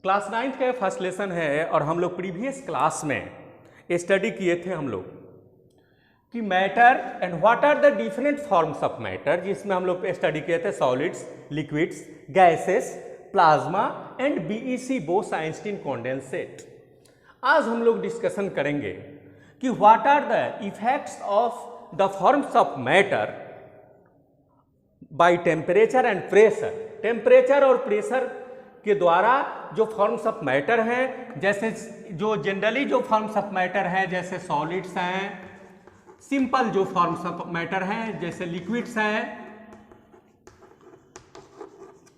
Class 9th का first lesson है और हम लोग प्रीवियस क्लास में स्टडी किए थे हम लोग कि matter and what are the different forms of matter, जिसमें हम लोग स्टडी किए थे solids, liquids, gases, plasma and BEC Bose Einstein condensate. आज हम लोग डिस्कशन करेंगे कि what are the effects of the forms of matter by temperature and pressure. Temperature और प्रेशर के द्वारा जो फॉर्म्स ऑफ मैटर हैं, जैसे जो जनरली जो फॉर्म्स ऑफ मैटर हैं जैसे सॉलिड्स हैं, सिंपल जो फॉर्म्स ऑफ मैटर हैं जैसे लिक्विड्स हैं,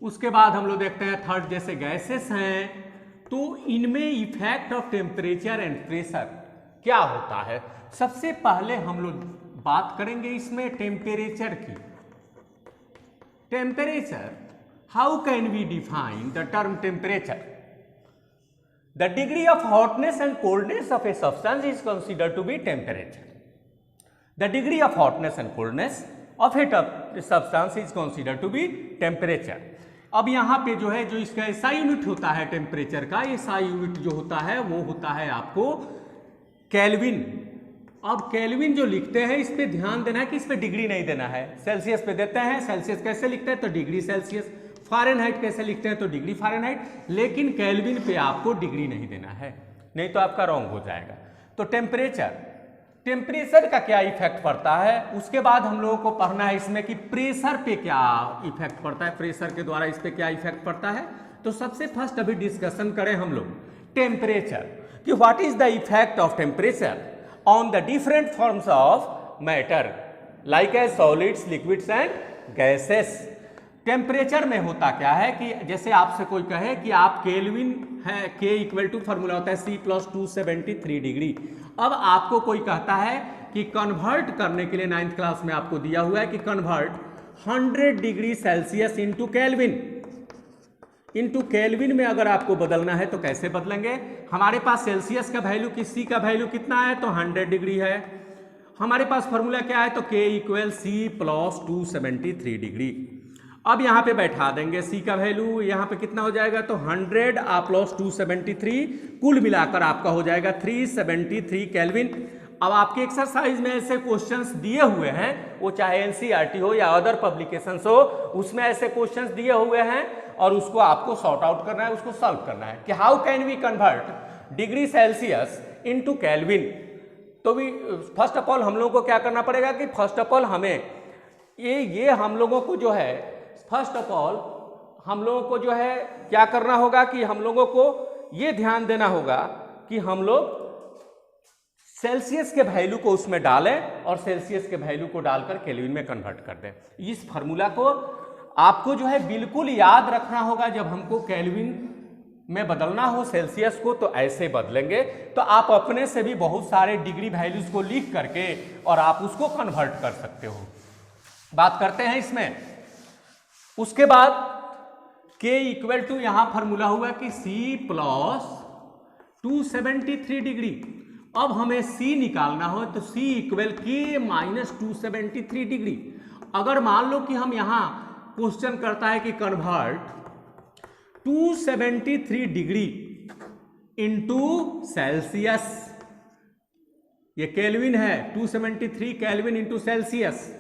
उसके बाद हम लोग देखते हैं थर्ड जैसे गैसेस हैं। तो इनमें effect of temperature and pressure क्या होता है। सबसे पहले हम लोग बात करेंगे इसमें टेम्परेचर की। Temperature, how can we define the term temperature? The degree of hotness and coldness of a substance is considered to be temperature. The degree of hotness and coldness of a substance is considered to be temperature. अब यहाँ पे जो है जो इसका SI unit होता है temperature का, SI यूनिट जो होता है वो होता है आपको केल्विन। अब केल्विन जो लिखते हैं इस पे ध्यान देना है कि इस पे डिग्री नहीं देना है। सेल्सियस पे देते हैं, सेल्सियस कैसे लिखते हैं तो डिग्री सेल्सियस, फ़ारेनहाइट कैसे लिखते हैं तो डिग्री फ़ारेनहाइट, लेकिन केल्विन पे आपको डिग्री नहीं देना है, नहीं तो आपका रॉन्ग हो जाएगा। तो टेम्परेचर का क्या इफेक्ट पड़ता है, उसके बाद हम लोगों को पढ़ना है इसमें कि प्रेशर पे क्या इफेक्ट पड़ता है, प्रेशर के द्वारा इस पे क्या इफेक्ट पड़ता है। तो सबसे फर्स्ट अभी डिस्कशन करें हम लोग टेम्परेचर कि what is the effect of temperature on the different forms of matter like as solids, liquids and gases. Temperature में होता क्या है कि जैसे आपसे कोई कहे कि आप केल्विन है, K इक्वल टू फॉर्मूला होता है C + 273 डिग्री। अब आपको कोई कहता है कि कन्वर्ट करने के लिए 9th क्लास में आपको दिया हुआ है कि convert 100 degree Celsius into kelvin में अगर आपको बदलना है तो कैसे बदलेंगे। हमारे पास सेल्सियस का वैल्यू कि C का वैल्यू कितना है तो 100 डिग्री है। हमारे पास फॉर्मूला क्या है तो K इक्वल C + 273 डिग्री। अब यहाँ पे बैठा देंगे C का वैल्यू, यहाँ पे कितना हो जाएगा तो 100 + 273, कुल मिलाकर आपका हो जाएगा 373 केल्विन। अब आपके एक्सरसाइज में ऐसे क्वेश्चंस दिए हुए हैं, वो चाहे एनसीईआरटी हो या अदर पब्लिकेशंस हो, उसमें ऐसे क्वेश्चंस दिए हुए हैं और उसको आपको सॉर्ट आउट करना है, उसको सॉल्व करना है कि how can we convert degree Celsius into Kelvin. तो भी फर्स्ट ऑफ ऑल हम लोगों को क्या करना पड़ेगा कि फर्स्ट ऑफ ऑल हमें ये हम लोगों को जो है फर्स्ट ऑफ ऑल हम लोगों को जो है क्या करना होगा कि हम लोगों को ये ध्यान देना होगा कि हम लोग सेल्सियस के वैल्यू को उसमें डालें और सेल्सियस के वैल्यू को डालकर केल्विन में कन्वर्ट कर दें। इस फार्मूला को आपको जो है बिल्कुल याद रखना होगा। जब हमको केल्विन में बदलना हो सेल्सियस को तो ऐसे बदलेंगे। तो आप अपने से भी बहुत सारे डिग्री वैल्यूज को लिख करके और आप उसको कन्वर्ट कर सकते हो। बात करते हैं इसमें। उसके बाद K इक्वल टू यहां फॉर्मूला हुआ कि C + 273 डिग्री। अब हमें C निकालना हो तो C इक्वल K - 273 डिग्री। अगर मान लो कि हम यहां क्वेश्चन करता है कि कन्वर्ट 273 डिग्री इंटू सेल्सियस, ये केल्विन है, 273 केल्विन इंटू सेल्सियस।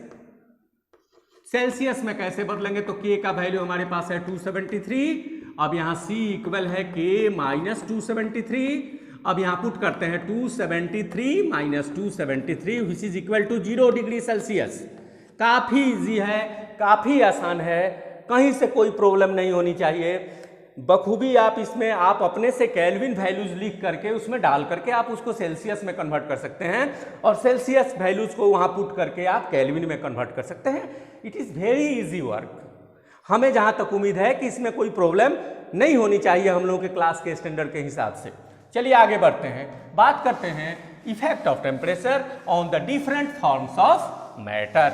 सेल्सियस में कैसे बदलेंगे तो K का वैल्यू हमारे पास है 273। अब यहाँ C इक्वल है K - 273। अब यहाँ पुट करते हैं 273 - 273 which is equal to 0 degree Celsius. काफ़ी इजी है, काफ़ी आसान है, कहीं से कोई प्रॉब्लम नहीं होनी चाहिए। बखूबी आप इसमें आप अपने से केल्विन वैल्यूज लिख करके उसमें डाल करके आप उसको सेल्सियस में कन्वर्ट कर सकते हैं और सेल्सियस वैल्यूज को वहाँ पुट करके आप केल्विन में कन्वर्ट कर सकते हैं। It is very easy work. हमें जहाँ तक उम्मीद है कि इसमें कोई प्रॉब्लम नहीं होनी चाहिए हम लोगों के क्लास के स्टैंडर्ड के हिसाब से। चलिए आगे बढ़ते हैं, बात करते हैं effect of temperature on the different forms of matter.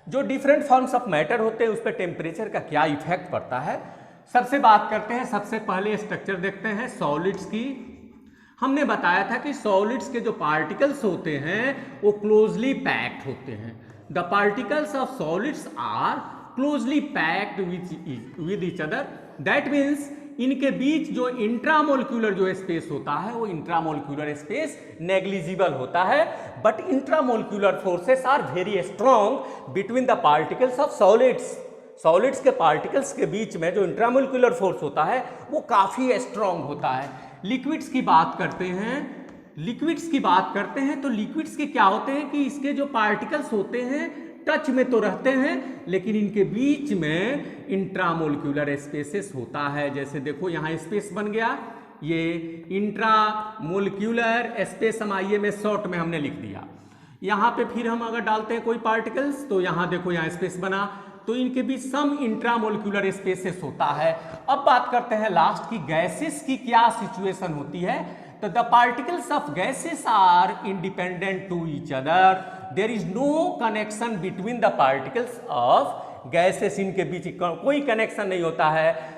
जो डिफरेंट फॉर्म्स ऑफ मैटर होते हैं उस पर टेम्परेचर का क्या इफेक्ट पड़ता है। सबसे बात करते हैं, सबसे पहले स्ट्रक्चर देखते हैं सॉलिड्स की। हमने बताया था कि सॉलिड्स के जो पार्टिकल्स होते हैं वो क्लोजली पैक्ड होते हैं। The particles of solids are closely packed with each other. That means इनके बीच जो इंट्रामोलिक्यूलर जो स्पेस होता है वो इंट्रामोलिक्यूलर स्पेस नेग्लिजिबल होता है, but intramolecular forces are very strong between the particles of solids. Solids के पार्टिकल्स के बीच में जो इंट्रामोलिक्यूलर फोर्स होता है वो काफी स्ट्रॉन्ग होता है। लिक्विड्स की बात करते हैं, तो लिक्विड्स के क्या होते हैं कि इसके जो पार्टिकल्स होते हैं टच में तो रहते हैं, लेकिन इनके बीच में इंट्रामोलिक्यूलर स्पेसेस होता है। जैसे देखो यहाँ स्पेस बन गया, ये इंट्रामोलिक्यूलर स्पेस हम आइए में शॉर्ट में हमने लिख दिया। यहाँ पे फिर हम अगर डालते हैं कोई पार्टिकल्स तो यहाँ देखो यहाँ स्पेस बना, तो इनके बीच सम इंट्रामोलिक्यूलर स्पेसेस होता है। अब बात करते हैं लास्ट की गैसेस की क्या सिचुएशन होती है। तो the particles of gases are independent to each other, there is no connection between the particles of gases. इनके बीच कोई कनेक्शन नहीं होता है।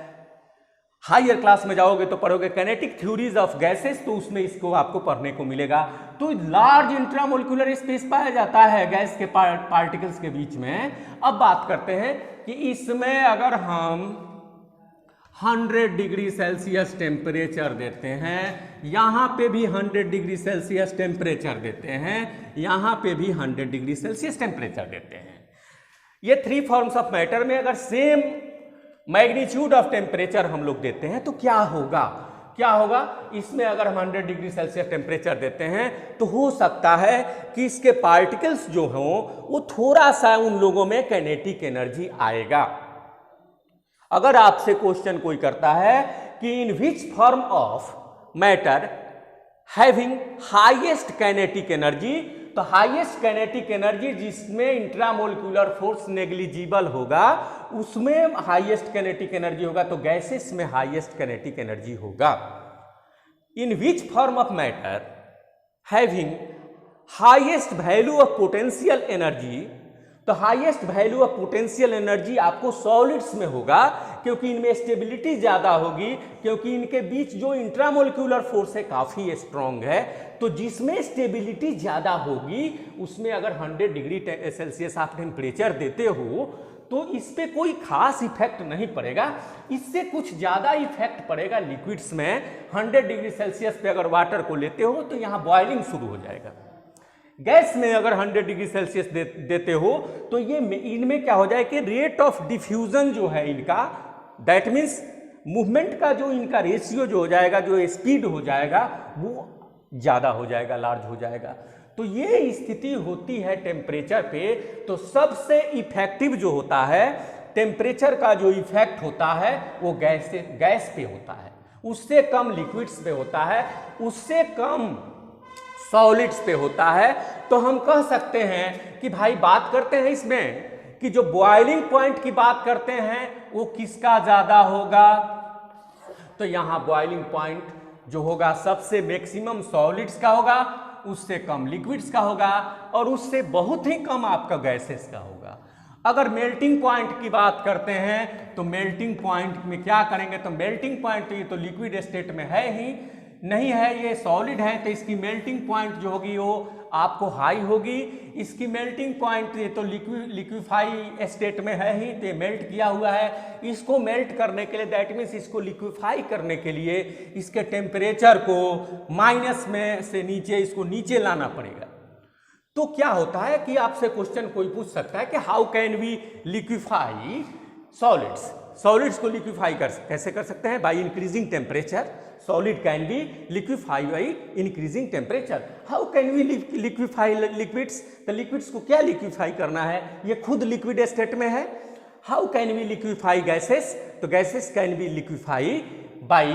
हायर क्लास में जाओगे तो पढ़ोगे कैनेटिक थ्योरीज ऑफ गैसेस, तो उसमें इसको आपको पढ़ने को मिलेगा। तो लार्ज इंट्रामोलिक्यूलर स्पेस पाया जाता है गैस के पार्टिकल्स के बीच में। अब बात करते हैं कि इसमें अगर हम 100 डिग्री सेल्सियस टेम्परेचर देते हैं, यहाँ पे भी 100 डिग्री सेल्सियस टेम्परेचर देते हैं, यहाँ पे भी 100 डिग्री सेल्सियस टेम्परेचर देते हैं। ये 3 फॉर्म्स ऑफ मैटर में अगर सेम मैग्नीट्यूड ऑफ टेम्परेचर हम लोग देते हैं तो क्या होगा, इसमें अगर हम 100 डिग्री सेल्सियस टेम्परेचर देते हैं तो हो सकता है कि इसके पार्टिकल्स जो हों वो थोड़ा सा उन लोगों में काइनेटिक एनर्जी आएगा। अगर आपसे क्वेश्चन कोई करता है कि in which form of matter having highest kinetic energy, तो हाईएस्ट काइनेटिक एनर्जी जिसमें इंट्रामोलिक्यूलर फोर्स नेग्लिजिबल होगा उसमें हाईएस्ट काइनेटिक एनर्जी होगा, तो गैसेस में हाईएस्ट काइनेटिक एनर्जी होगा। In which form of matter having highest value of potential energy, तो highest value of potential energy आपको सॉलिड्स में होगा, क्योंकि इनमें स्टेबिलिटी ज्यादा होगी, क्योंकि इनके बीच जो इंट्रामोलिक्यूलर फोर्स है काफी स्ट्रांग है। तो जिसमें स्टेबिलिटी ज्यादा होगी उसमें अगर 100 डिग्री सेल्सियस आप टेम्परेचर देते हो तो इस पे कोई खास इफेक्ट नहीं पड़ेगा। इससे कुछ ज्यादा इफेक्ट पड़ेगा लिक्विड्स में। 100 डिग्री सेल्सियस पे अगर वाटर को लेते हो तो यहाँ बॉइलिंग शुरू हो जाएगा। गैस में अगर 100 डिग्री सेल्सियस देते हो तो ये इनमें क्या हो जाए कि रेट ऑफ डिफ्यूजन जो है इनका, दैट मीन्स मूवमेंट का जो इनका रेशियो जो हो जाएगा, जो स्पीड हो जाएगा वो ज्यादा हो जाएगा, लार्ज हो जाएगा। तो ये स्थिति होती है टेम्परेचर पे। तो सबसे इफेक्टिव जो होता है टेम्परेचर का जो इफेक्ट होता है वो गैस पे होता है, उससे कम लिक्विड्स पे होता है, उससे कम सॉलिड्स पे होता है। तो हम कह सकते हैं कि भाई बात करते हैं इसमें कि जो बॉइलिंग पॉइंट की बात करते हैं वो किसका ज्यादा होगा, तो यहां बॉइलिंग पॉइंट जो होगा सबसे मैक्सिमम सॉलिड्स का होगा, उससे कम लिक्विड्स का होगा और उससे बहुत ही कम आपका गैसेस का होगा। अगर मेल्टिंग पॉइंट की बात करते हैं तो मेल्टिंग पॉइंट में क्या करेंगे, तो मेल्टिंग पॉइंट तो ये तो लिक्विड स्टेट में है ही नहीं है, ये सॉलिड है, तो इसकी मेल्टिंग पॉइंट जो होगी वो आपको हाई होगी। इसकी मेल्टिंग पॉइंट ये तो लिक्विफाई स्टेट में है ही, तो ये मेल्ट किया हुआ है। इसको मेल्ट करने के लिए, दैट मीन्स इसको लिक्विफाई करने के लिए इसके टेम्परेचर को माइनस में से नीचे, इसको नीचे लाना पड़ेगा। तो क्या होता है कि आपसे क्वेश्चन कोई पूछ सकता है कि how can we liquefy solids को लिक्विफाई कैसे कर सकते हैं, by increasing temperature. solid can be liquefied by increasing temperature. How can we liquefy liquids? तो liquids को क्या liquefy करना है, ये खुद liquid state में है। How can we liquefy gases? तो gases can be liquefied by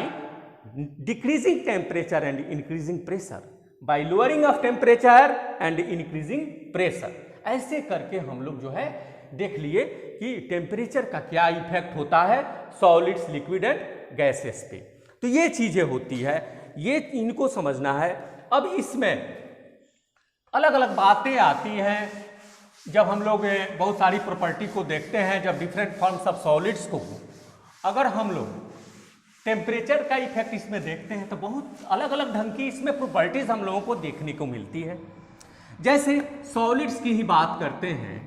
decreasing temperature and increasing pressure, by lowering of temperature and increasing pressure। ऐसे करके हम लोग जो है देख लिए कि टेम्परेचर का क्या इफेक्ट होता है सॉलिड्स, लिक्विड एंड गैसेस पे। तो ये चीजें होती है, ये इनको समझना है। अब इसमें अलग अलग बातें आती हैं जब हम लोग बहुत सारी प्रॉपर्टी को देखते हैं, जब डिफरेंट फॉर्म्स ऑफ सॉलिड्स को अगर हम लोग टेम्परेचर का इफेक्ट इसमें देखते हैं तो बहुत अलग अलग ढंग की इसमें प्रॉपर्टीज हम लोगों को देखने को मिलती है। जैसे सॉलिड्स की ही बात करते हैं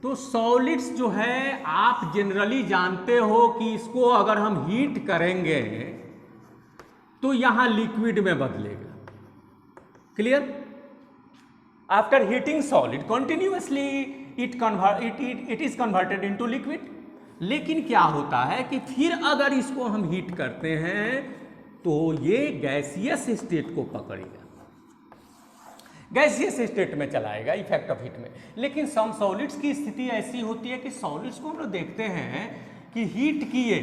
तो सॉलिड्स जो है आप जनरली जानते हो कि इसको अगर हम हीट करेंगे तो यहां लिक्विड में बदलेगा। Clear? After heating solid continuously it is converted into liquid. लेकिन क्या होता है कि फिर अगर इसको हम हीट करते हैं तो ये गैसियस स्टेट को पकड़ेगा, गैसियस स्टेट में चलाएगा इफेक्ट ऑफ हीट में। लेकिन सम सॉलिड्स की स्थिति ऐसी होती है कि सॉलिड्स को हम लोग देखते हैं कि हीट किए,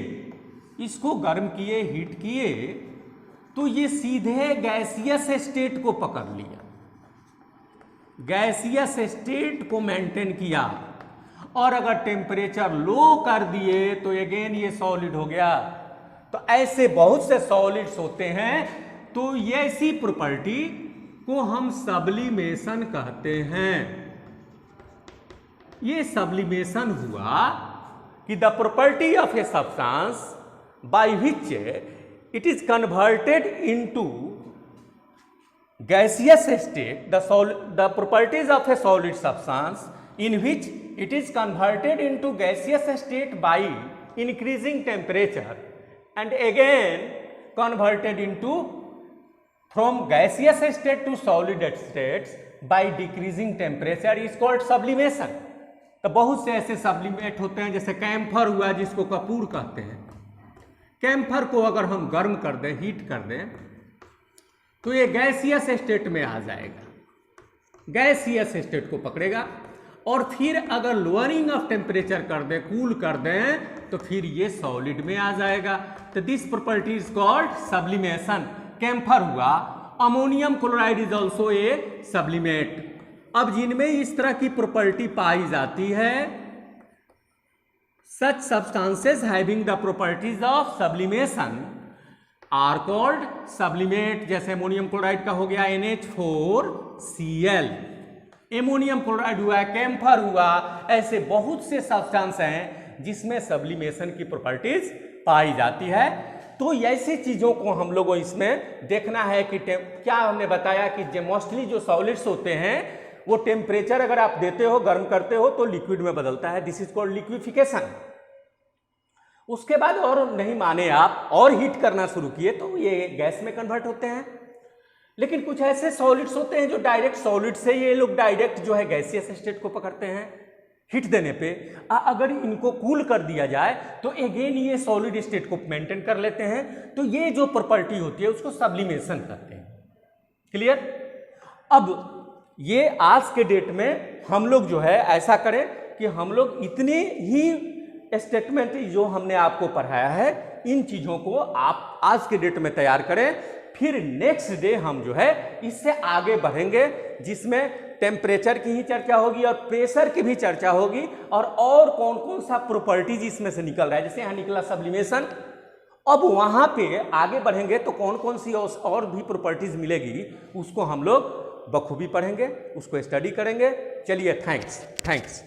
इसको गर्म किए, हीट किए, तो ये सीधे गैसियस स्टेट को पकड़ लिया, गैसियस स्टेट को मेंटेन किया, और अगर टेम्परेचर लो कर दिए तो अगेन ये सॉलिड हो गया। तो ऐसे बहुत से सॉलिड्स होते हैं, तो ये ऐसी प्रॉपर्टी को हम सब्लिमेशन कहते हैं। ये सब्लिमेशन हुआ कि the property of a substance by which it is converted into gaseous state, the properties of a solid substance in which it is converted into gaseous state by increasing temperature and again converted into from gaseous state to solid states by decreasing temperature is called sublimation। तो बहुत से ऐसे sublimate होते हैं, जैसे camphor हुआ जिसको कपूर कहते हैं। कैम्फर को अगर हम गर्म कर दें, हीट कर दें, तो ये गैसियस स्टेट में आ जाएगा, गैसियस स्टेट को पकड़ेगा, और फिर अगर लोअरिंग ऑफ टेम्परेचर कर दें, कूल कर दें, तो फिर ये सॉलिड में आ जाएगा। तो this property is called sublimation. Camphor हुआ, ammonium chloride is also a sublimate. अब जिनमें इस तरह की प्रॉपर्टी पाई जाती है, such substances having the properties of sublimation are called sublimate. जैसे अमोनियम क्लोराइड का हो गया NH4Cl, एमोनियम क्लोराइड हुआ, कैम्फर हुआ, ऐसे बहुत से सब्सटेंस हैं जिसमें सब्लिमेशन की प्रॉपर्टीज पाई जाती है। तो ऐसी चीजों को हम लोगों इसमें देखना है कि क्या हमने बताया कि मोस्टली जो सॉलिड्स होते हैं वो टेम्परेचर अगर आप देते हो, गर्म करते हो, तो लिक्विड में बदलता है। This is called liquefaction. उसके बाद और नहीं माने आप और हीट करना शुरू किए तो ये गैस में कन्वर्ट होते हैं। लेकिन कुछ ऐसे सॉलिड्स होते हैं जो डायरेक्ट सॉलिड से ये लोग डायरेक्ट जो है गैसियस स्टेट को पकड़ते हैं हीट देने पे। अगर इनको कूल कर दिया जाए तो अगेन ये सॉलिड स्टेट को मेंटेन कर लेते हैं। तो ये जो प्रॉपर्टी होती है उसको सब्लिमेशन कहते हैं। क्लियर? अब ये आज के डेट में हम लोग जो है ऐसा करें कि हम लोग इतने ही स्टेटमेंट जो हमने आपको पढ़ाया है, इन चीजों को आप आज के डेट में तैयार करें। फिर नेक्स्ट डे हम जो है इससे आगे बढ़ेंगे, जिसमें टेम्परेचर की ही चर्चा होगी और प्रेशर की भी चर्चा होगी, और कौन कौन सा प्रॉपर्टीज इसमें से निकल रहा है। जैसे यहां निकला सब्लिमेशन, अब वहां पे आगे बढ़ेंगे तो कौन कौन सी और भी प्रॉपर्टीज मिलेगी उसको हम लोग बखूबी पढ़ेंगे, उसको स्टडी करेंगे। चलिए, थैंक्स।